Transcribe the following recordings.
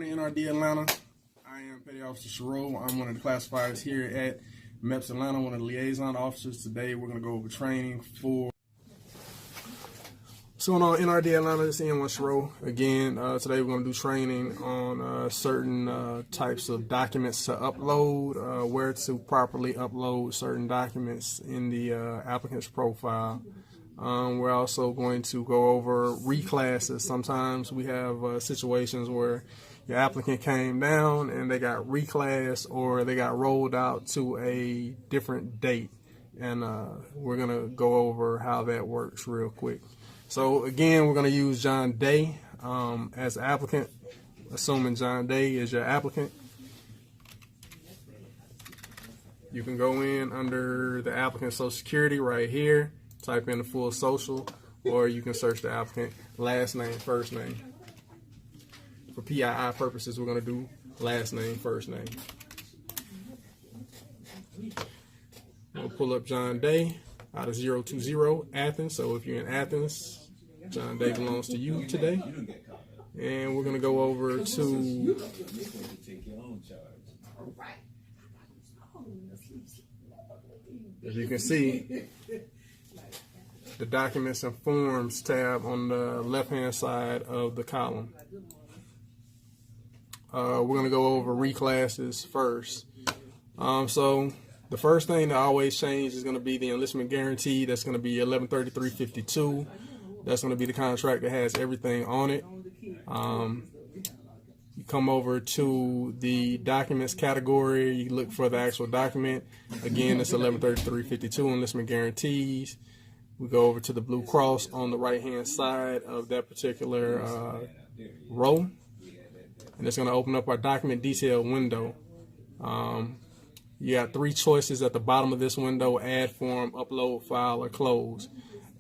NRD Atlanta. I am Petty Officer Sherrill. I'm one of the classifiers here at MEPS Atlanta, one of the liaison officers. Today we're going to go over training for... What's going on, NRD Atlanta? This is N1 Sherrill. Again, today we're going to do training on certain types of documents to upload, where to properly upload certain documents in the applicant's profile. We're also going to go over reclasses. Sometimes we have situations where your applicant came down and they got reclassed or they got rolled out to a different date. And we're going to go over how that works real quick. So again, we're going to use John Day as the applicant, assuming John Day is your applicant. You can go in under the applicant's Social Security right here, type in the full social, or you can search the applicant last name, first name. For PII purposes, we're going to do last name, first name. We'll pull up John Day out of 020 Athens. So if you're in Athens, John Day belongs to you today. And we're going to go over to as you can see, the Documents and Forms tab on the left-hand side of the column. We're going to go over reclasses first. So the first thing that always changes is going to be the Enlistment Guarantee. That's going to be 1133.52. That's going to be the contract that has everything on it. You come over to the Documents category. You look for the actual document. Again, it's 1133.52 Enlistment Guarantees. We go over to the blue cross on the right-hand side of that particular row. And it's going to open up our document detail window. You got three choices at the bottom of this window: add form, upload file, or close.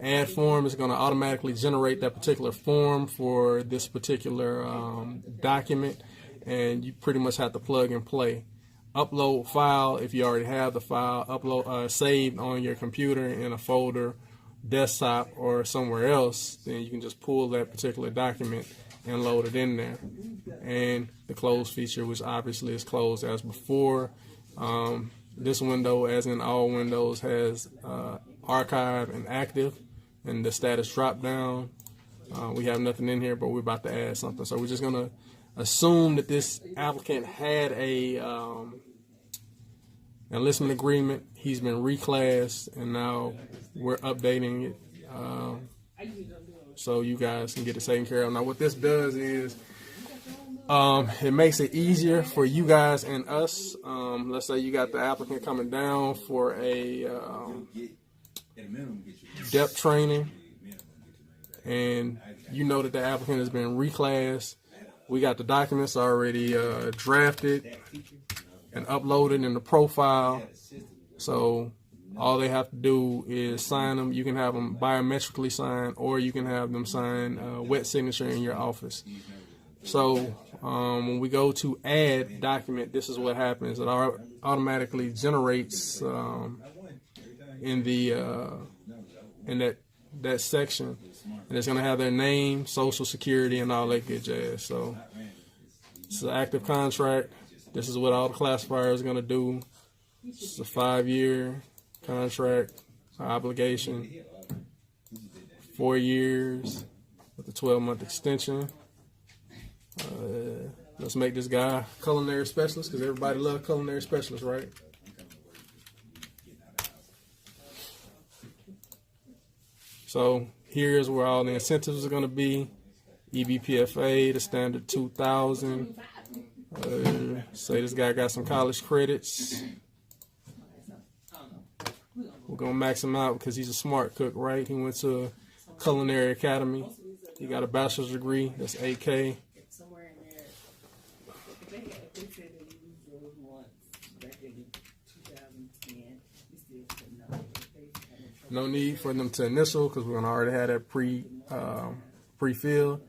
Add form is going to automatically generate that particular form for this particular document, and you pretty much have to plug and play. Upload file, if you already have the file upload saved on your computer in a folder, desktop, or somewhere else, then you can just pull that particular document and load it in there. And the close feature, which obviously is closed as before. This window, as in all windows, has archive and active, and the status drop down. We have nothing in here, but we're about to add something. So we're just going to assume that this applicant had a enlistment agreement. He's been reclassed, and now we're updating it so you guys can get it taken care of. Now what this does is it makes it easier for you guys and us. Let's say you got the applicant coming down for a depth training, and you know that the applicant has been reclassed. We got the documents already drafted and uploaded in the profile. So all they have to do is sign them. You can have them biometrically signed, or you can have them sign wet signature in your office. So when we go to add document, this is what happens. It automatically generates in the in that section, and it's going to have their name, social security, and all that good jazz. So it's an active contract. This is what all the classifiers are going to do. It's a 5-year contract obligation, 4 years with a 12-month extension. Let's make this guy culinary specialist, because everybody loves culinary specialists, right? So here's where all the incentives are going to be. EBPFA, the standard 2,000. Say this guy got some college credits. We're going to max him out because he's a smart cook, right? He went to a culinary academy. He got a bachelor's degree. That's 8K. No need for them to initial, because we're going to already have that pre-filled.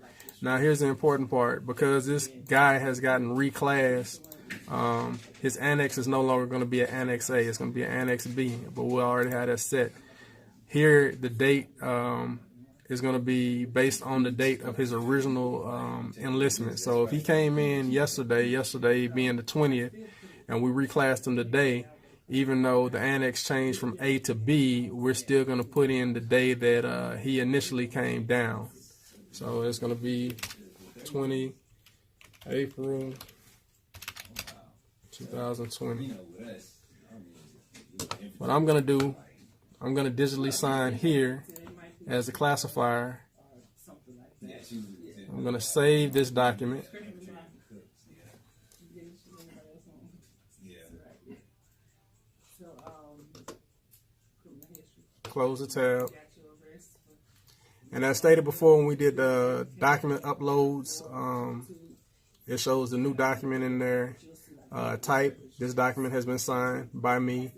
Now here's the important part. Because this guy has gotten reclassed, his annex is no longer going to be an Annex A. It's going to be an Annex B, but we already had that set. Here, the date is going to be based on the date of his original enlistment. So if he came in yesterday being the 20th, and we reclassed him today, even though the annex changed from A to B, we're still going to put in the day that he initially came down. So it's going to be 20 April 2020. What I'm going to do, I'm going to digitally sign here as a classifier. I'm going to save this document. Close the tab. And as stated before, when we did the document uploads, it shows the new document in there. Type, this document has been signed by me.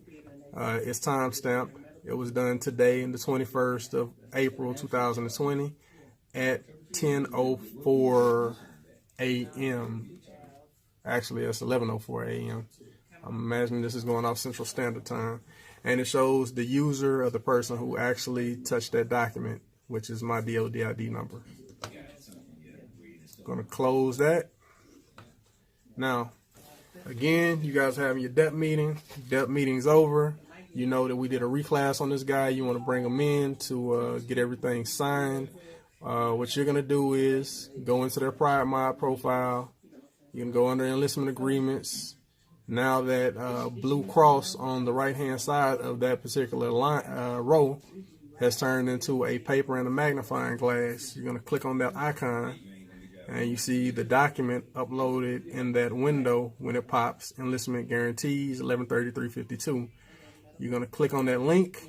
It's time stamped. It was done today, the 21st of April 2020 at 10:04 a.m. Actually, it's 11:04 a.m. I'm imagining this is going off Central Standard Time. And it shows the user of the person who actually touched that document, which is my DOD ID number. Going to close that. Now, again, you guys are having your DEP meeting. DEP meeting's over. You know that we did a reclass on this guy. You want to bring him in to get everything signed. What you're going to do is go into their private mod profile. You can go under enlistment agreements. Now that blue cross on the right-hand side of that particular line, row has turned into a paper and a magnifying glass, you're going to click on that icon, and you see the document uploaded in that window when it pops, Enlistment Guarantees, 113352. You're going to click on that link.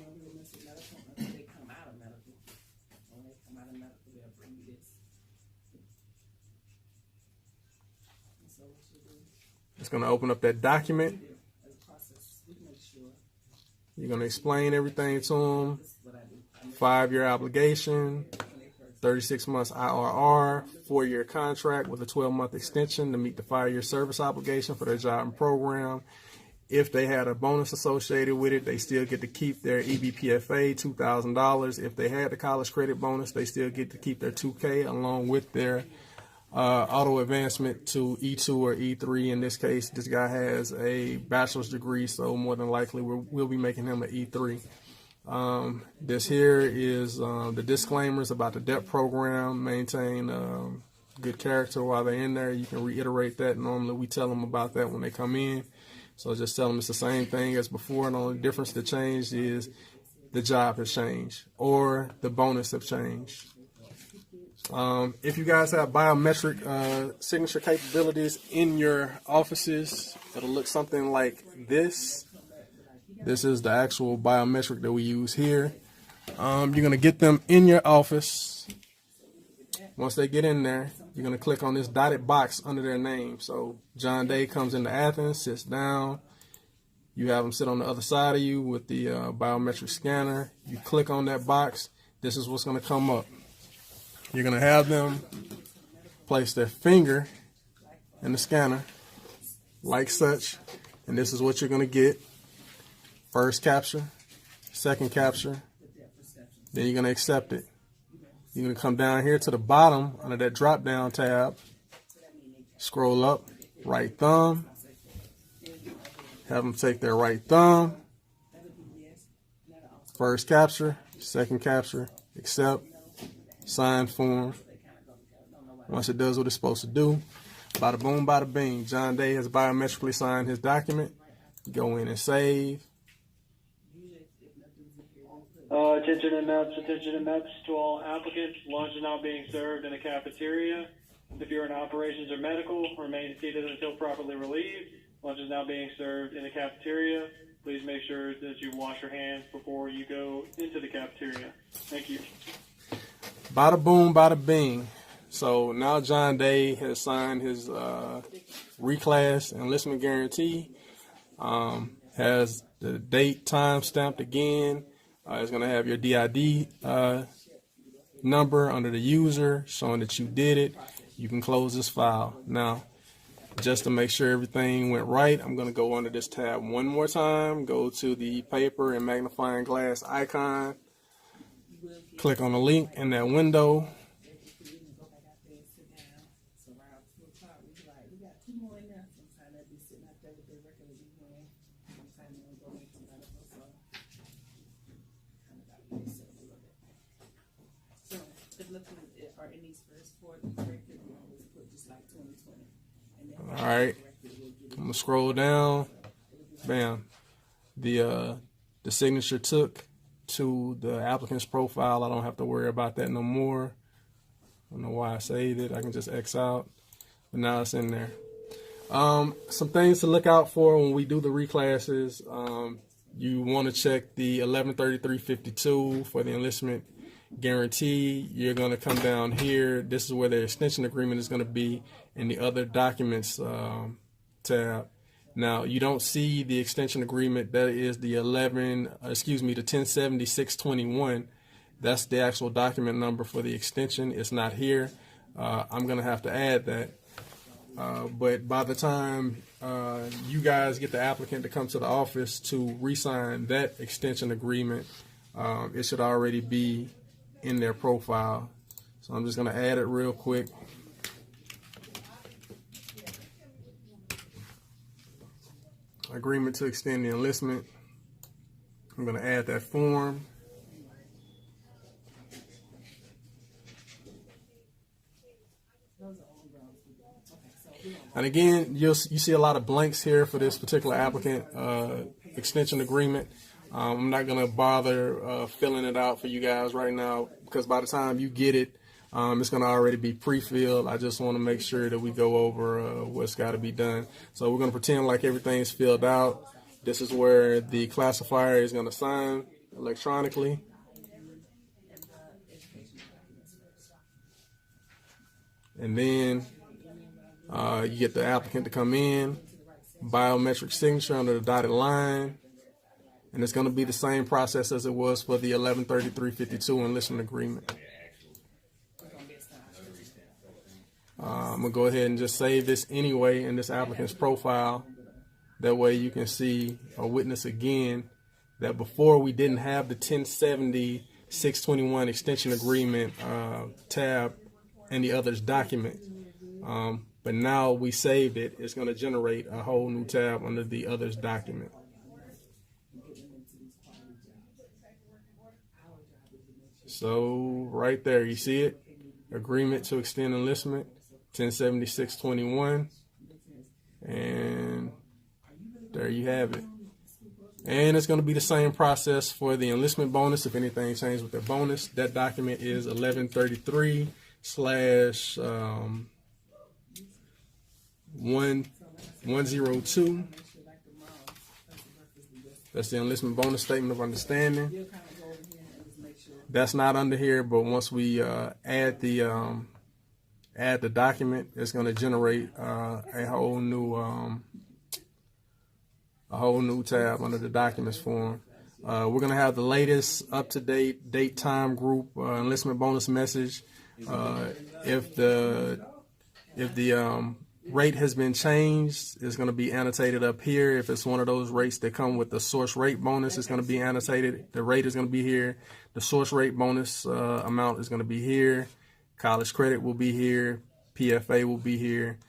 It's going to open up that document. You're going to explain everything to them. 5-year obligation, 36 months IRR, 4-year contract with a 12-month extension to meet the 5-year service obligation for their job and program. If they had a bonus associated with it, they still get to keep their EBPFA, $2,000. If they had the college credit bonus, they still get to keep their $2K along with their auto advancement to E2 or E3. In this case, this guy has a bachelor's degree, so more than likely we'll be making him an E3. This here is the disclaimers about the DEP program. Maintain good character while they're in there. You can reiterate that. Normally we tell them about that when they come in. So just tell them it's the same thing as before. And the only difference that changed is the job has changed or the bonus have changed. If you guys have biometric signature capabilities in your offices, it'll look something like this. This is the actual biometric that we use here. You're going to get them in your office. Once they get in there, you're going to click on this dotted box under their name. So John Day comes into Athens, sits down. You have them sit on the other side of you with the biometric scanner. You click on that box. This is what's going to come up. You're going to have them place their finger in the scanner like such. And this is what you're going to get. First capture, second capture. Then you're going to accept it. You're going to come down here to the bottom under that drop down tab. Scroll up, right thumb. Have them take their right thumb. First capture, second capture, accept. Sign form. Once it does what it's supposed to do, bada boom, bada bing. John Day has biometrically signed his document. Go in and save. Attention amounts to all applicants. Lunch is now being served in the cafeteria. If you're in operations or medical, remain seated until properly relieved. Lunch is now being served in the cafeteria. Please make sure that you wash your hands before you go into the cafeteria. Thank you. Bada boom, bada bing. So now John Day has signed his Reclass Enlistment Guarantee. Has the date time stamped again. It's going to have your DID number under the user showing that you did it. You can close this file. Now, just to make sure everything went right, I'm going to go under this tab one more time. Go to the paper and magnifying glass icon. Click on the link in that window. All right, I'm gonna scroll down. Bam, the signature took to the applicant's profile. I don't have to worry about that no more. I don't know why I saved it. I can just X out, but now it's in there. Some things to look out for when we do the reclasses. You want to check the 113352 for the enlistment guarantee. You're going to come down here. This is where the extension agreement is going to be in the other documents tab. Now you don't see the extension agreement. That is the 1070-621. That's the actual document number for the extension. It's not here. I'm going to have to add that. But by the time you guys get the applicant to come to the office to re-sign that extension agreement, it should already be in their profile. So I'm just going to add it real quick. Agreement to extend the enlistment. I'm going to add that form. And again, you see a lot of blanks here for this particular applicant extension agreement. I'm not going to bother filling it out for you guys right now, because by the time you get it, it's going to already be pre-filled. I just want to make sure that we go over what's got to be done. So we're going to pretend like everything's filled out. This is where the classifier is going to sign electronically. And then you get the applicant to come in, biometric signature under the dotted line, and it's going to be the same process as it was for the 113352 enlistment agreement. I'm going to go ahead and just save this anyway in this applicant's profile. That way you can see or witness again that before we didn't have the 1070-621 extension agreement tab in the others document. But now we saved it, it's going to generate a whole new tab under the others document. So right there, you see it, agreement to extend enlistment, 1070-621, and there you have it. And it's going to be the same process for the enlistment bonus. If anything changed with the bonus, that document is 1133/102. That's the enlistment bonus statement of understanding. That's not under here, but once we add the document, it's going to generate a whole new tab under the documents form. We're going to have the latest up-to-date date time group enlistment bonus message. If the rate has been changed, it's going to be annotated up here. If it's one of those rates that come with the source rate bonus, it's going to be annotated. The rate is going to be here. The source rate bonus amount is going to be here. College credit will be here. PFA will be here.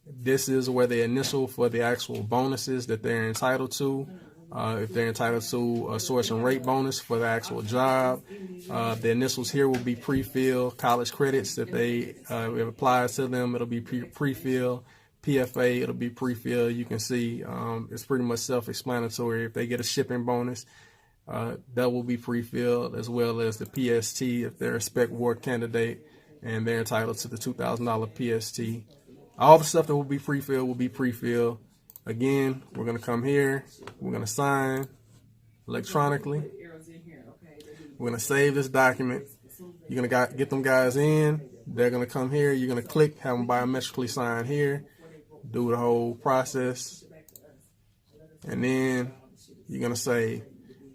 This is where they initial for the actual bonuses that they're entitled to. If they're entitled to a source and rate bonus for the actual job, the initials here will be pre-filled. College credits, if they if it applies to them, it'll be pre-filled. PFA, it'll be pre-filled. You can see it's pretty much self-explanatory. If they get a shipping bonus, that will be pre-filled, as well as the PST if they're a spec ward candidate and they're entitled to the $2,000 PST. All the stuff that will be pre-filled will be pre-filled. Again, we're going to come here. We're going to sign electronically. We're going to save this document. You're going to get them guys in. They're going to come here. You're going to click, have them biometrically sign here, do the whole process. And then you're going to say,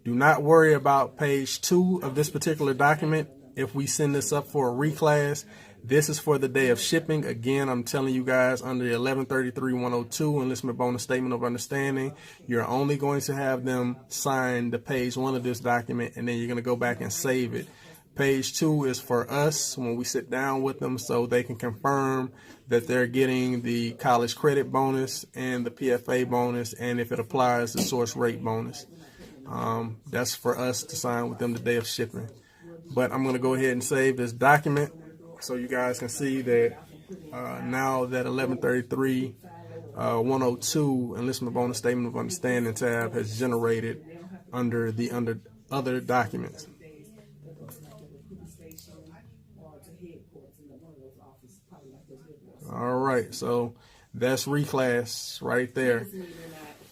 do not worry about page 2 of this particular document. If we send this up for a reclass, This is for the day of shipping. Again, I'm telling you guys, under 1133-102 Enlistment Bonus Statement of Understanding, you're only going to have them sign the page 1 of this document, and then you're going to go back and save it. Page 2 is for us when we sit down with them so they can confirm that they're getting the college credit bonus and the PFA bonus, and if it applies, the source rate bonus. That's for us to sign with them the day of shipping. But I'm going to go ahead and save this document so you guys can see that now that 1133-102 Enlistment Bonus Statement of Understanding tab has generated under the other documents. All right, so that's Reclass right there.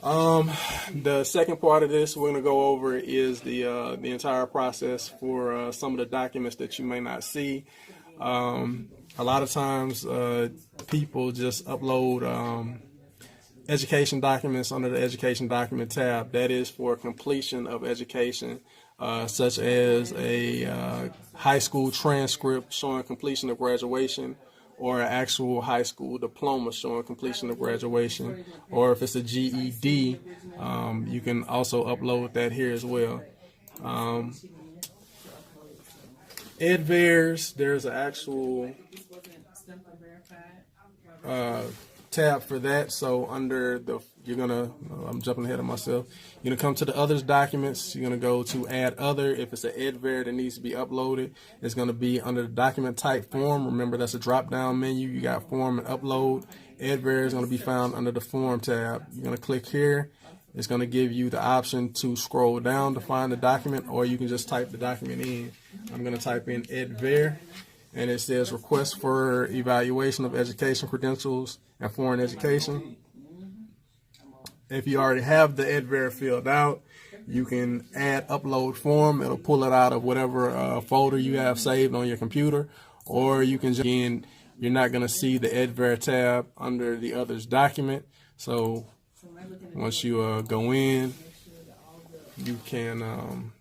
The second part of this we're going to go over is the entire process for some of the documents that you may not see. A lot of times people just upload education documents under the education document tab. That is for completion of education, such as a high school transcript showing completion of graduation, or an actual high school diploma showing completion of graduation, or if it's a GED, you can also upload that here as well. EDVERs, there's an actual tab for that. So under the, I'm jumping ahead of myself. You're gonna come to the others documents. You're gonna go to add other. If it's an EDVER that needs to be uploaded, it's gonna be under the document type form. Remember, that's a drop down menu. You got form and upload. EDVER is gonna be found under the form tab. You're gonna click here. It's gonna give you the option to scroll down to find the document, or you can just type the document in. I'm gonna type in EDVER, and it says request for evaluation of education credentials and foreign education. If you already have the EDVER filled out, you can add upload form. It'll pull it out of whatever folder you have saved on your computer, or you can just, again, you're not going to see the EDVER tab under the others document. So once you go in, you can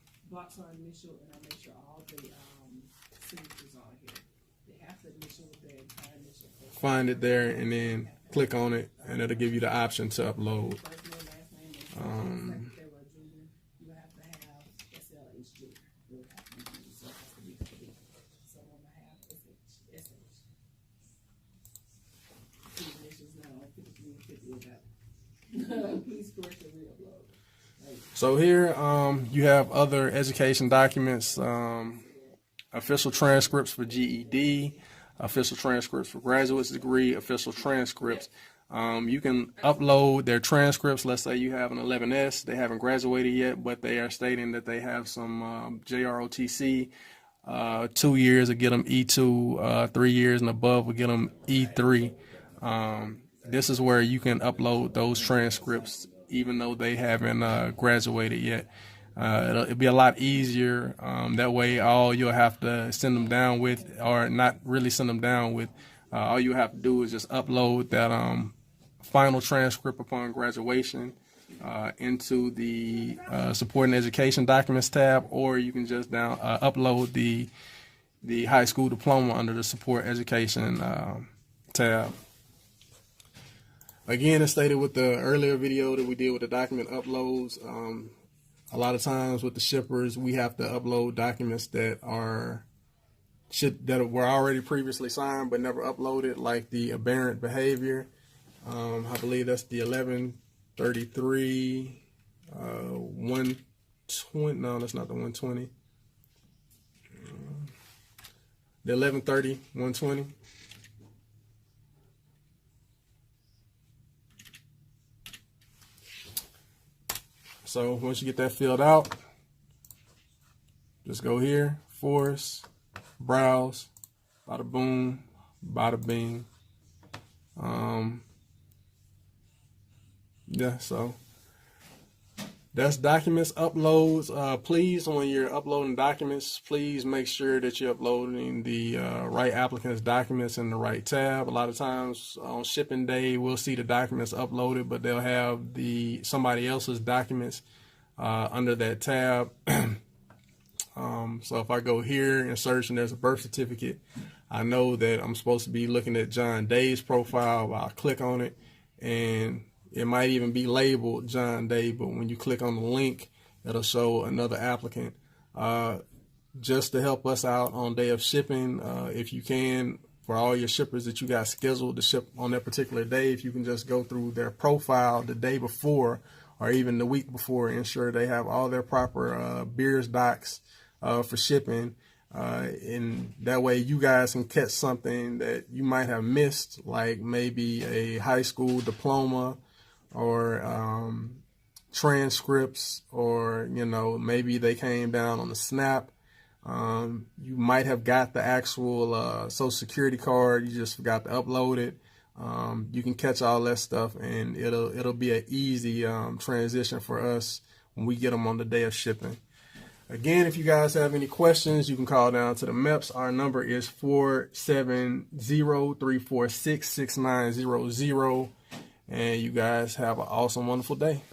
find it there and then click on it, and it'll give you the option to upload. So here you have other education documents, official transcripts for GED, official transcripts for graduate's degree, official transcripts. You can upload their transcripts. Let's say you have an 11S, they haven't graduated yet, but they are stating that they have some JROTC. 2 years will get them E2, 3 years and above will get them E3. This is where you can upload those transcripts even though they haven't graduated yet. It'll be a lot easier. That way all you'll have to send them down with, or not really send them down with, all you have to do is just upload that final transcript upon graduation into the supporting education documents tab, or you can just upload the high school diploma under the support education tab. Again, as stated with the earlier video that we did with the document uploads, a lot of times with the shippers, we have to upload documents that were already previously signed but never uploaded, like the abbarant behavior. I believe that's the 1133 120. No, that's not the 120. The 1130 120. So once you get that filled out, just go here, force, browse, bada boom, bada bing. Yeah, so that's documents uploads. Please, when you're uploading documents, please make sure that you're uploading the right applicants' documents in the right tab. A lot of times on shipping day, we'll see the documents uploaded, but they'll have somebody else's documents under that tab. So if I go here and search and there's a birth certificate, I know that I'm supposed to be looking at John Day's profile. I'll click on it, and it might even be labeled John Day, but when you click on the link, it'll show another applicant. Just to help us out on day of shipping, if you can, for all your shippers that you got scheduled to ship on that particular day, if you can just go through their profile the day before or even the week before, ensure they have all their proper beers docs for shipping. And that way you guys can catch something that you might have missed, like maybe a high school diploma or transcripts, or, you know, maybe they came down on the SNAP. You might have got the actual Social Security card, you just forgot to upload it. You can catch all that stuff, and it'll be an easy transition for us when we get them on the day of shipping. Again, if you guys have any questions, you can call down to the MEPS. Our number is 470-346-6900. And you guys have an awesome, wonderful day.